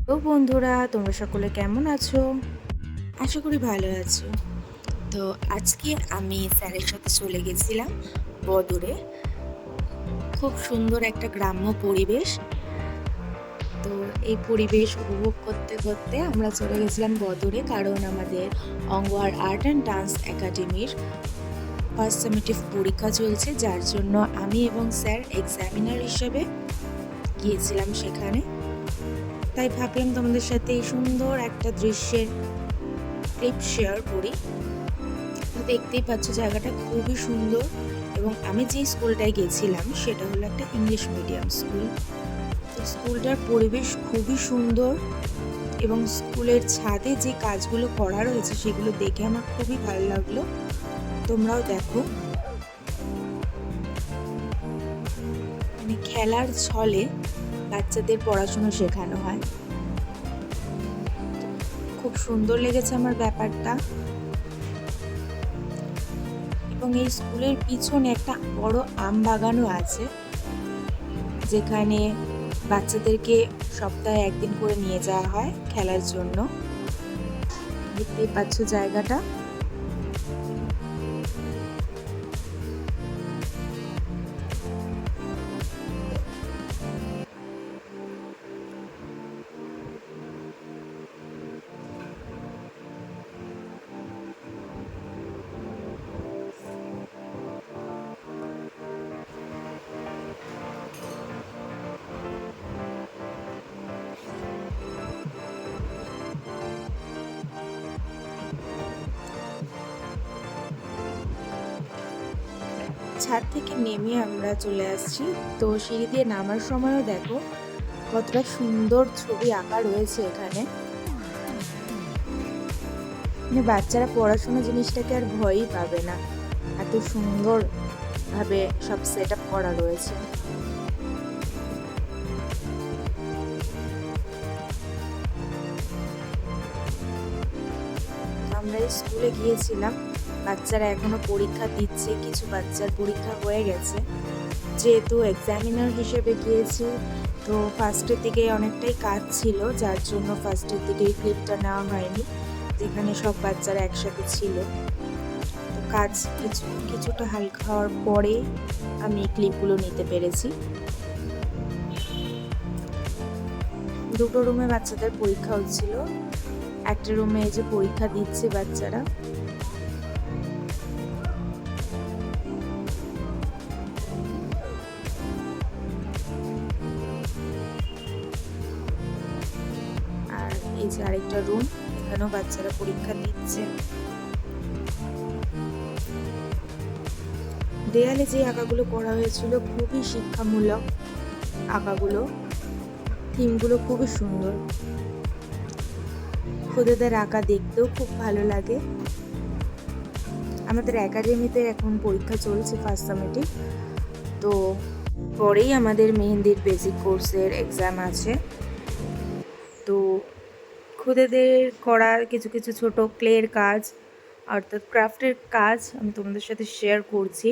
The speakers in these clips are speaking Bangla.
তো বন্ধুরা, তোমরা সকলে কেমন আছো? আশা করি ভালো আছো। তো আজকে আমি স্যারের সাথে চলে গেছিলাম বদরে। খুব সুন্দর একটা গ্রাম্য পরিবেশ। তো এই পরিবেশ উপভোগ করতে করতে আমরা চলে গেছিলাম বদরে, কারণ আমাদের অঙ্গওয়ার আর্ট অ্যান্ড ডান্স একাডেমির ফার্স্ট সামেটিভ পরীক্ষা চলছে, যার জন্য আমি এবং স্যার এক্সামিনার হিসেবে গিয়েছিলাম সেখানে। তাই ভাবলাম তোমাদের সাথে এই সুন্দর একটা দৃশ্যের ক্লিপ শেয়ার করি। তো দেখতেই পাচ্ছ জায়গাটা খুবই সুন্দর, এবং আমি যে স্কুলটায় গেছিলাম সেটা হলো একটা ইংলিশ মিডিয়াম স্কুল। তো স্কুলটার পরিবেশ খুবই সুন্দর, এবং স্কুলের ছাদে যে কাজগুলো করা রয়েছে সেগুলো দেখে আমার খুবই ভালো লাগলো। তোমরাও দেখো, মানে খেলার ছলে বাচ্চাদের পড়াশুনো শেখানো হয়। খুব সুন্দর লেগেছে আমার ব্যাপারটা। এবং এই স্কুলের পিছনে একটা বড় আম বাগানও আছে, যেখানে বাচ্চাদেরকে সপ্তাহে একদিন করে নিয়ে যাওয়া হয় খেলার জন্য। দেখতেই পাচ্ছ জায়গাটা। ছাদ থেকে নেমে আমরা চলে আসছি। তো সিঁড়ি দিয়ে নামার সময়ও দেখো কতটা সুন্দর ছবি আঁকা রয়েছে এখানে। মানে বাচ্চারা পড়াশোনা জিনিসটাকে আর ভয়ই পাবে না, এত সুন্দর ভাবে সব সেট আপ করা রয়েছে। আমরা স্কুলে গিয়েছিলাম, বাচ্চারা এখনো পরীক্ষা দিচ্ছে, কিছু বাচ্চার পরীক্ষা হয়ে গেছে। যেহেতু এক্সামিনার হিসেবে গিয়েছি, তো ফার্স্টের দিকে অনেকটাই কাজ ছিল, যার জন্য ফার্স্টের দিকে এই ক্লিপটা নেওয়া হয়নি, যেখানে সব বাচ্চারা একসাথে ছিল। তো কাজ কিছুটা হালকা হওয়ার পরে আমি এই ক্লিপগুলো নিতে পেরেছি। দুটো রুমে বাচ্চাদের পরীক্ষা হচ্ছিল। একটা রুমে এই যে পরীক্ষা দিচ্ছে বাচ্চারা। আর এই যে আরেকটা রুম, এখানেও বাচ্চারা পরীক্ষা দিচ্ছে। দেয়ালে যে আঁকাগুলো করা হয়েছিল খুবই শিক্ষামূলক আঁকাগুলো, থিমগুলো খুবই সুন্দর। খুদেদের আঁকা দেখতেও খুব ভালো লাগে। আমাদের একাডেমিতে এখন পরীক্ষা চলছে ফার্স্ট সামেটিভ, তো পরেই আমাদের মেহেন্দির বেসিক কোর্সের এক্সাম আছে। তো খুদেদের করা কিছু কিছু ছোট ক্লের কাজ, অর্থাৎ ক্রাফটের কাজ আমি তোমাদের সাথে শেয়ার করছি,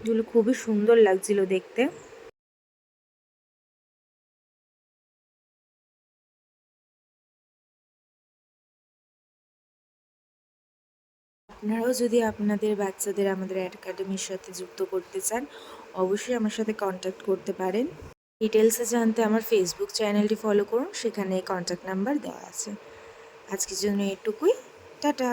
যেগুলো খুবই সুন্দর লাগছিল দেখতে। আপনারাও যদি আপনাদের বাচ্চাদের আমাদের একাডেমির সাথে যুক্ত করতে চান, অবশ্যই আমার সাথে কন্ট্যাক্ট করতে পারেন। ডিটেলসে জানতে আমার ফেসবুক চ্যানেলটি ফলো করুন, সেখানে কন্ট্যাক্ট নাম্বার দেওয়া আছে। আজকের জন্য এটুকুই। টাটা।